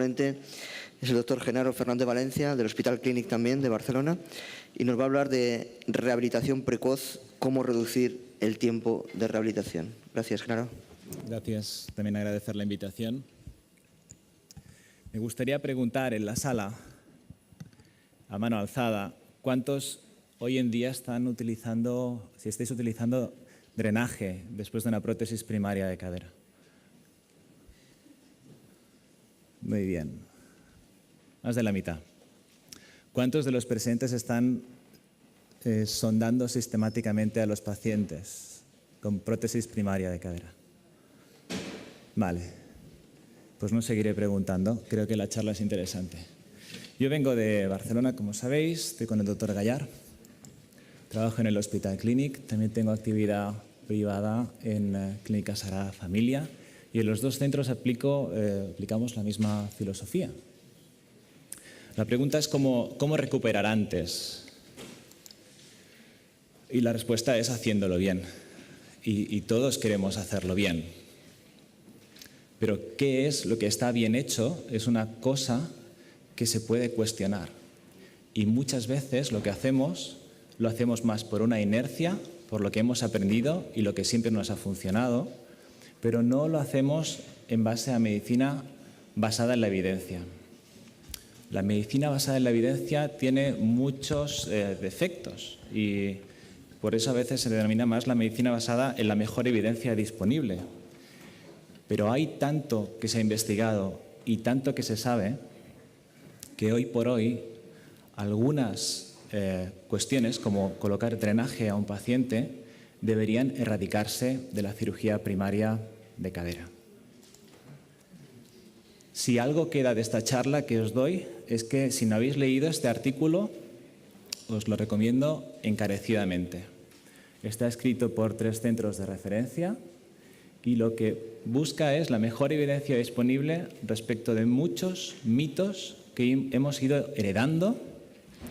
ponente es el doctor Genaro Fernández Valencia, del Hospital Clínic también, de Barcelona, y nos va a hablar de rehabilitación precoz, cómo reducir el tiempo de rehabilitación. Gracias, Genaro. Gracias. También agradecer la invitación. Me gustaría preguntar en la sala, a mano alzada, ¿cuántos hoy en día están utilizando, si estáis utilizando drenaje después de una prótesis primaria de cadera? Muy bien. Más de la mitad. ¿Cuántos de los presentes están sondando sistemáticamente a los pacientes con prótesis primaria de cadera? Vale. Pues no seguiré preguntando. Creo que la charla es interesante. Yo vengo de Barcelona, como sabéis. Estoy con el doctor Gallar. Trabajo en el Hospital Clínic. También tengo actividad privada en Clínica Sagrada Familia. Y en los dos centros aplicamos la misma filosofía. La pregunta es ¿cómo recuperar antes? Y la respuesta es haciéndolo bien. Y todos queremos hacerlo bien. Pero ¿qué es lo que está bien hecho? Es una cosa que se puede cuestionar. Y muchas veces lo hacemos más por una inercia, por lo que hemos aprendido y lo que siempre nos ha funcionado, pero no lo hacemos en base a medicina basada en la evidencia. La medicina basada en la evidencia tiene muchos defectos y por eso a veces se denomina más la medicina basada en la mejor evidencia disponible. Pero hay tanto que se ha investigado y tanto que se sabe que hoy por hoy algunas cuestiones, como colocar drenaje a un paciente, deberían erradicarse de la cirugía primaria de cadera. Si algo queda de esta charla que os doy es que si no habéis leído este artículo, os lo recomiendo encarecidamente. Está escrito por 3 centros de referencia y lo que busca es la mejor evidencia disponible respecto de muchos mitos que hemos ido heredando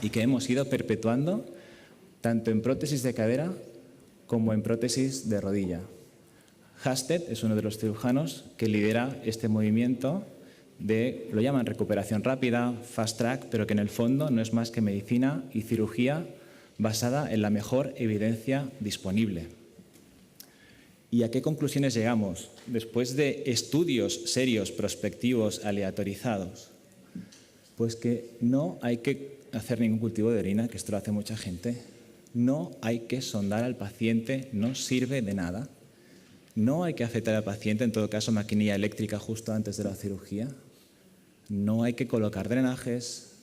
y que hemos ido perpetuando tanto en prótesis de cadera como en prótesis de rodilla. Hasted es uno de los cirujanos que lidera este movimiento lo llaman recuperación rápida, fast track, pero que en el fondo no es más que medicina y cirugía basada en la mejor evidencia disponible. ¿Y a qué conclusiones llegamos? Después de estudios serios, prospectivos, aleatorizados, pues que no hay que hacer ningún cultivo de orina, que esto lo hace mucha gente. No hay que sondar al paciente, no sirve de nada. No hay que afectar al paciente, en todo caso, maquinilla eléctrica justo antes de la cirugía. No hay que colocar drenajes,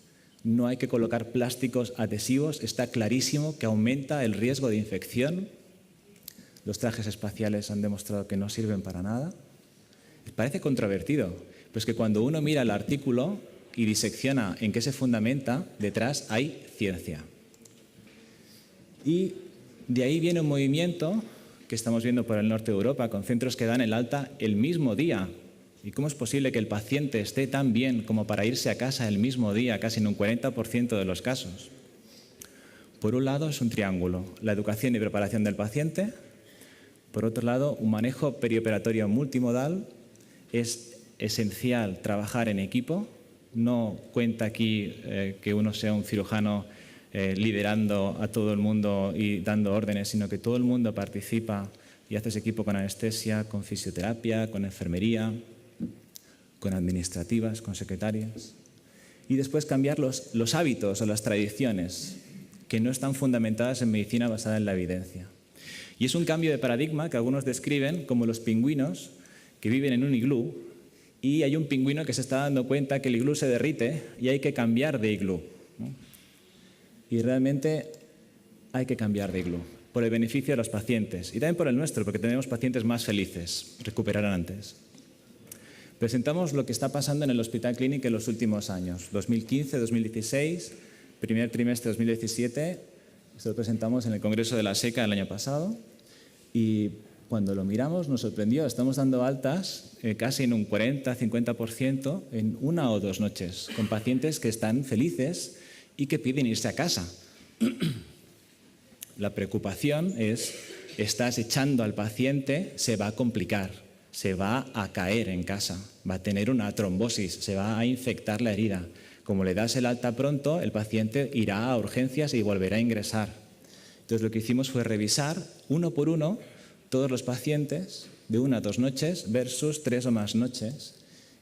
no hay que colocar plásticos adhesivos. Está clarísimo que aumenta el riesgo de infección. Los trajes espaciales han demostrado que no sirven para nada. Parece controvertido, pues que cuando uno mira el artículo y disecciona en qué se fundamenta, detrás hay ciencia. Y de ahí viene un movimiento que estamos viendo por el norte de Europa, con centros que dan el alta el mismo día. ¿Y cómo es posible que el paciente esté tan bien como para irse a casa el mismo día, casi en un 40% de los casos? Por un lado es un triángulo, la educación y preparación del paciente. Por otro lado, un manejo perioperatorio multimodal. Es esencial trabajar en equipo. No cuenta aquí que uno sea un cirujano liderando a todo el mundo y dando órdenes, sino que todo el mundo participa y hace ese equipo con anestesia, con fisioterapia, con enfermería, con administrativas, con secretarias. Y después cambiar los hábitos o las tradiciones que no están fundamentadas en medicina basada en la evidencia. Y es un cambio de paradigma que algunos describen como los pingüinos que viven en un iglú y hay un pingüino que se está dando cuenta que el iglú se derrite y hay que cambiar de iglú, ¿no? Y realmente hay que cambiar de iglú por el beneficio de los pacientes y también por el nuestro, porque tenemos pacientes más felices, recuperarán antes. Presentamos lo que está pasando en el Hospital Clínic en los últimos años, 2015, 2016, primer trimestre de 2017. Esto lo presentamos en el Congreso de la SECA el año pasado y cuando lo miramos nos sorprendió. Estamos dando altas casi en un 40-50% en 1 o 2 noches, con pacientes que están felices y que piden irse a casa. La preocupación es, estás echando al paciente, se va a complicar. se va a caer en casa, va a tener una trombosis, se va a infectar la herida. Como le das el alta pronto, el paciente irá a urgencias y volverá a ingresar. Entonces lo que hicimos fue revisar uno por uno todos los pacientes de 1 a 2 noches versus 3 o más noches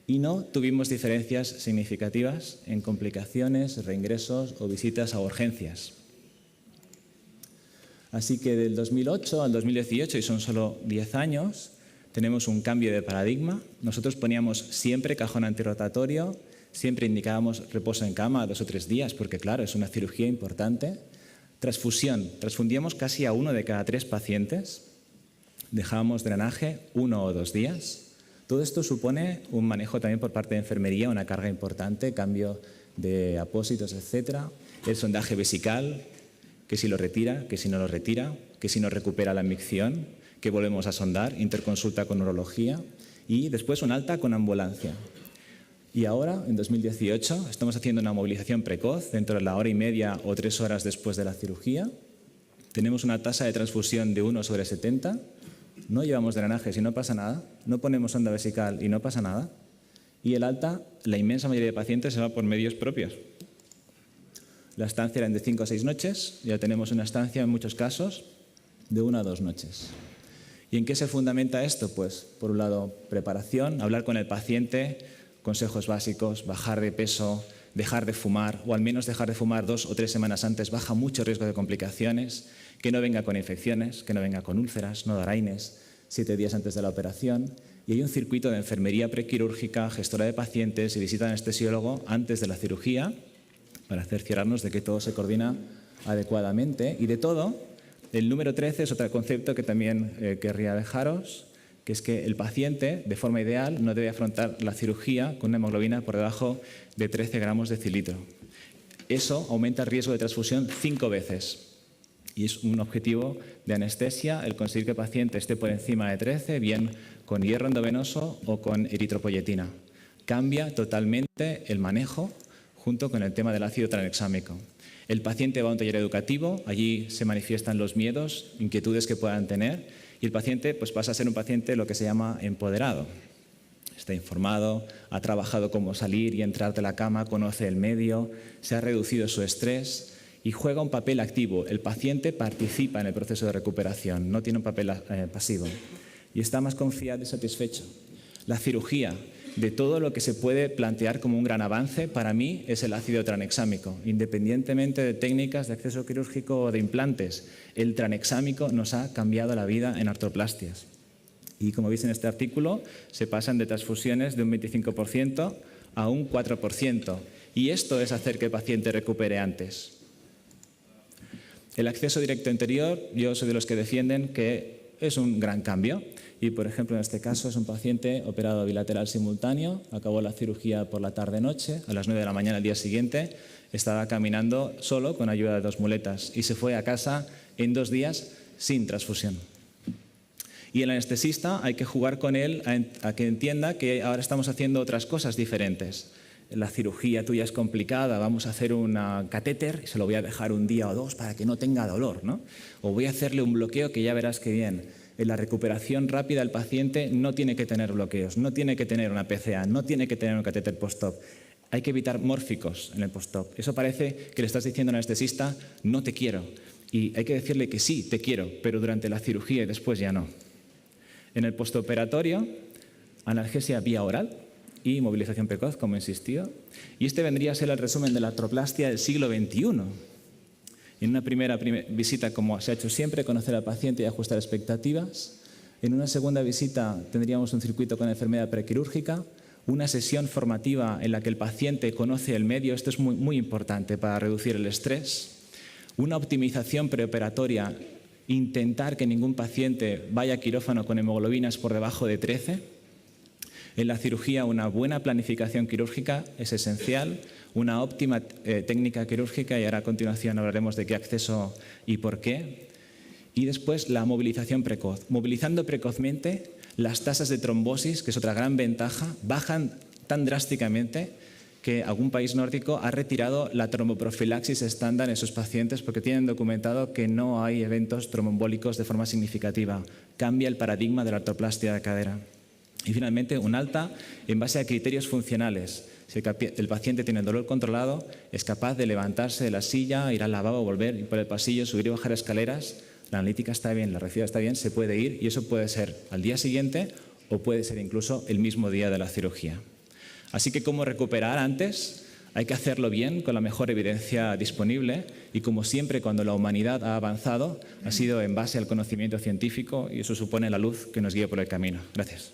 y no tuvimos diferencias significativas en complicaciones, reingresos o visitas a urgencias. Así que del 2008 al 2018, y son solo 10 años, tenemos un cambio de paradigma. Nosotros poníamos siempre cajón antirrotatorio, siempre indicábamos reposo en cama 2 o 3 días, porque claro, es una cirugía importante. Transfusión, transfundíamos casi a 1 de cada 3 pacientes. Dejábamos drenaje 1 o 2 días. Todo esto supone un manejo también por parte de enfermería, una carga importante, cambio de apósitos, etc. El sondaje vesical, que si lo retira, que si no lo retira, que si no recupera la micción, que volvemos a sondar, interconsulta con urología y después un alta con ambulancia. Y ahora, en 2018, estamos haciendo una movilización precoz dentro de la hora y media o 3 horas después de la cirugía. Tenemos una tasa de transfusión de 1/70. No llevamos drenajes y no pasa nada. No ponemos sonda vesical y no pasa nada. Y el alta, la inmensa mayoría de pacientes se va por medios propios. La estancia era de 5 a 6 noches. Ya tenemos una estancia, en muchos casos, de 1 a 2 noches. ¿Y en qué se fundamenta esto? Pues, por un lado, preparación, hablar con el paciente, consejos básicos, bajar de peso, dejar de fumar, o al menos dejar de fumar 2 o 3 semanas antes, baja mucho riesgo de complicaciones, que no venga con infecciones, que no venga con úlceras, no dar AINES, 7 días antes de la operación. Y hay un circuito de enfermería prequirúrgica, gestora de pacientes y visita de anestesiólogo antes de la cirugía para cerciorarnos de que todo se coordina adecuadamente. Y de todo, el número 13 es otro concepto que también querría dejaros, que es que el paciente, de forma ideal, no debe afrontar la cirugía con una hemoglobina por debajo de 13 gramos decilitro. Eso aumenta el riesgo de transfusión 5 veces. Y es un objetivo de anestesia el conseguir que el paciente esté por encima de 13, bien con hierro endovenoso o con eritropoyetina. Cambia totalmente el manejo junto con el tema del ácido tranexámico. El paciente va a un taller educativo, allí se manifiestan los miedos, inquietudes que puedan tener, y el paciente pues, pasa a ser un paciente lo que se llama empoderado. Está informado, ha trabajado cómo salir y entrar de la cama, conoce el medio, se ha reducido su estrés y juega un papel activo. El paciente participa en el proceso de recuperación, no tiene un papel pasivo y está más confiado y satisfecho. La cirugía, de todo lo que se puede plantear como un gran avance, para mí es el ácido tranexámico. Independientemente de técnicas de acceso quirúrgico o de implantes, el tranexámico nos ha cambiado la vida en artroplastias. Y como veis en este artículo, se pasan de transfusiones de un 25% a un 4%. Y esto es hacer que el paciente recupere antes. El acceso directo anterior, yo soy de los que defienden que es un gran cambio. Y, por ejemplo, en este caso es un paciente operado bilateral simultáneo, acabó la cirugía por la tarde-noche, a las 9 de la mañana al día siguiente, estaba caminando solo con ayuda de 2 muletas y se fue a casa en 2 días sin transfusión. Y el anestesista hay que jugar con él a que entienda que ahora estamos haciendo otras cosas diferentes. La cirugía tuya es complicada, vamos a hacer un catéter y se lo voy a dejar 1 día o 2 para que no tenga dolor, ¿no? O voy a hacerle un bloqueo que ya verás que bien. En la recuperación rápida el paciente no tiene que tener bloqueos, no tiene que tener una PCA, no tiene que tener un catéter post-op. Hay que evitar mórficos en el post-op. Eso parece que le estás diciendo al anestesista, no te quiero. Y hay que decirle que sí, te quiero, pero durante la cirugía y después ya no. En el postoperatorio, analgesia vía oral y movilización precoz, como insistió. Y este vendría a ser el resumen de la artroplastia del siglo XXI. En una primera visita, como se ha hecho siempre, conocer al paciente y ajustar expectativas. En una segunda visita tendríamos un circuito con enfermedad prequirúrgica, una sesión formativa en la que el paciente conoce el medio, esto es muy importante para reducir el estrés. Una optimización preoperatoria, intentar que ningún paciente vaya a quirófano con hemoglobinas por debajo de 13. En la cirugía, una buena planificación quirúrgica es esencial, una óptima técnica quirúrgica, y ahora a continuación hablaremos de qué acceso y por qué. Y después la movilización precoz. Movilizando precozmente, las tasas de trombosis, que es otra gran ventaja, bajan tan drásticamente que algún país nórdico ha retirado la tromboprofilaxis estándar en sus pacientes porque tienen documentado que no hay eventos tromboembólicos de forma significativa. Cambia el paradigma de la artroplastia de cadera. Y finalmente, un alta en base a criterios funcionales. Si el paciente tiene el dolor controlado, es capaz de levantarse de la silla, ir al lavabo, volver, ir por el pasillo, subir y bajar escaleras, la analítica está bien, la reactiva está bien, se puede ir, y eso puede ser al día siguiente o puede ser incluso el mismo día de la cirugía. Así que, ¿cómo recuperar antes? Hay que hacerlo bien, con la mejor evidencia disponible, y como siempre cuando la humanidad ha avanzado, ha sido en base al conocimiento científico, y eso supone la luz que nos guía por el camino. Gracias.